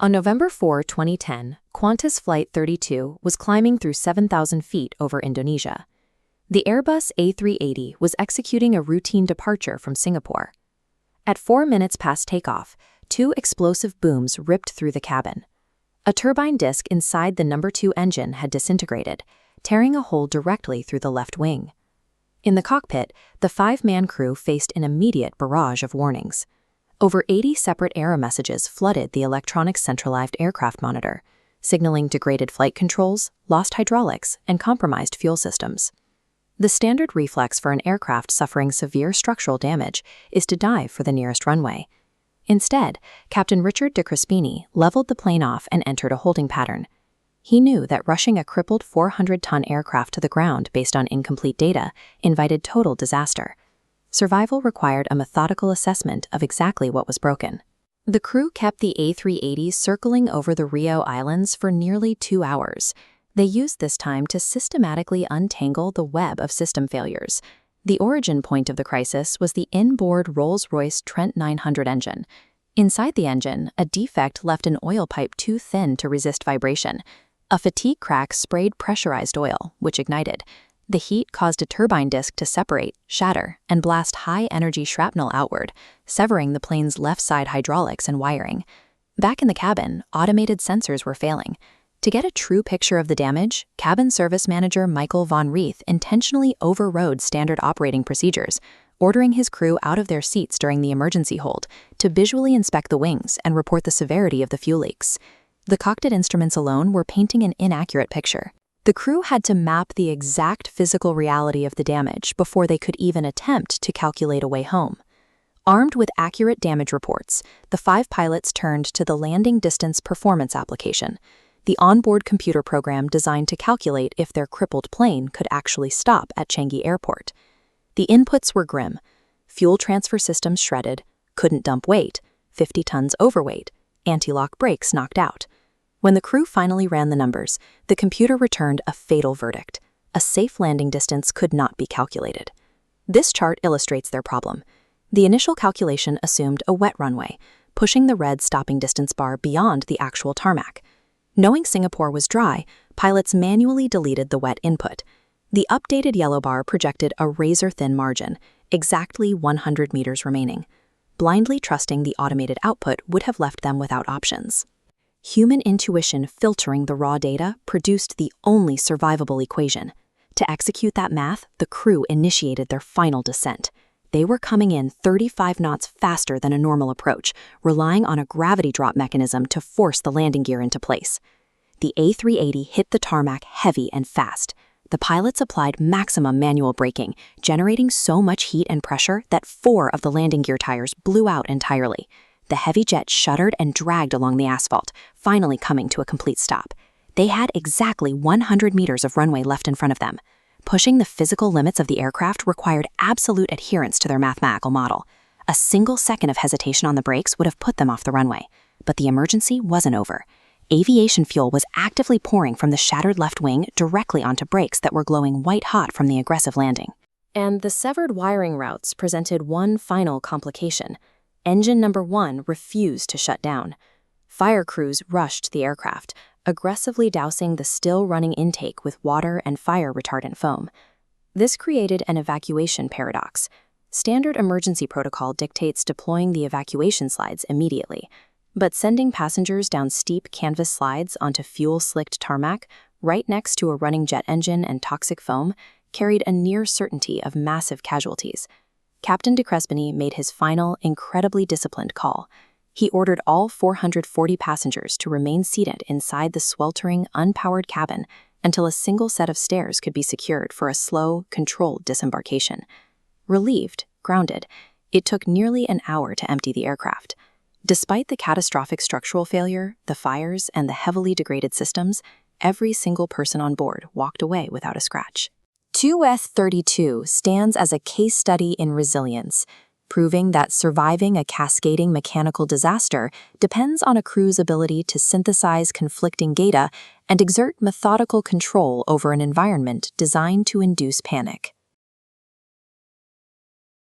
On November 4, 2010, Qantas Flight 32 was climbing through 7,000 feet over Indonesia. The Airbus A380 was executing a routine departure from Singapore. At 4 minutes past takeoff, two explosive booms ripped through the cabin. A turbine disc inside the No. 2 engine had disintegrated, tearing a hole directly through the left wing. In the cockpit, the 5-man crew faced an immediate barrage of warnings. Over 80 separate error messages flooded the electronic centralized aircraft monitor, signaling degraded flight controls, lost hydraulics, and compromised fuel systems. The standard reflex for an aircraft suffering severe structural damage is to dive for the nearest runway. Instead, Captain Richard de Crespigny leveled the plane off and entered a holding pattern. He knew that rushing a crippled 400-ton aircraft to the ground based on incomplete data invited total disaster. Survival required a methodical assessment of exactly what was broken. The crew kept the A380 circling over the Rio Islands for nearly 2 hours. They used this time to systematically untangle the web of system failures. The origin point of the crisis was the inboard Rolls-Royce Trent 900 engine. Inside the engine, a defect left an oil pipe too thin to resist vibration. A fatigue crack sprayed pressurized oil, which ignited. The heat caused a turbine disc to separate, shatter, and blast high-energy shrapnel outward, severing the plane's left side hydraulics and wiring. Back in the cabin, automated sensors were failing. To get a true picture of the damage, cabin service manager Michael von Reith intentionally overrode standard operating procedures, ordering his crew out of their seats during the emergency hold to visually inspect the wings and report the severity of the fuel leaks. The cockpit instruments alone were painting an inaccurate picture. The crew had to map the exact physical reality of the damage before they could even attempt to calculate a way home. Armed with accurate damage reports, the 5 pilots turned to the Landing Distance Performance application, the onboard computer program designed to calculate if their crippled plane could actually stop at Changi Airport. The inputs were grim: fuel transfer systems shredded, couldn't dump weight, 50 tons overweight, anti-lock brakes knocked out. When the crew finally ran the numbers, the computer returned a fatal verdict: a safe landing distance could not be calculated. This chart illustrates their problem. The initial calculation assumed a wet runway, pushing the red stopping distance bar beyond the actual tarmac. Knowing Singapore was dry, pilots manually deleted the wet input. The updated yellow bar projected a razor-thin margin, exactly 100 meters remaining. Blindly trusting the automated output would have left them without options. Human intuition filtering the raw data produced the only survivable equation. To execute that math, the crew initiated their final descent. They were coming in 35 knots faster than a normal approach, relying on a gravity drop mechanism to force the landing gear into place. The A380 hit the tarmac heavy and fast. The pilots applied maximum manual braking, generating so much heat and pressure that 4 of the landing gear tires blew out entirely. The heavy jet shuddered and dragged along the asphalt, finally coming to a complete stop. They had exactly 100 meters of runway left in front of them. Pushing the physical limits of the aircraft required absolute adherence to their mathematical model. A single second of hesitation on the brakes would have put them off the runway. But the emergency wasn't over. Aviation fuel was actively pouring from the shattered left wing directly onto brakes that were glowing white-hot from the aggressive landing. And the severed wiring routes presented one final complication. Engine number 1 refused to shut down. Fire crews rushed the aircraft, aggressively dousing the still-running intake with water and fire-retardant foam. This created an evacuation paradox. Standard emergency protocol dictates deploying the evacuation slides immediately, but sending passengers down steep canvas slides onto fuel-slicked tarmac, right next to a running jet engine and toxic foam, carried a near certainty of massive casualties. Captain de Crespigny made his final, incredibly disciplined call. He ordered all 440 passengers to remain seated inside the sweltering, unpowered cabin until a single set of stairs could be secured for a slow, controlled disembarkation. Relieved, grounded, it took nearly an hour to empty the aircraft. Despite the catastrophic structural failure, the fires, and the heavily degraded systems, every single person on board walked away without a scratch. QS 32 stands as a case study in resilience, proving that surviving a cascading mechanical disaster depends on a crew's ability to synthesize conflicting data and exert methodical control over an environment designed to induce panic.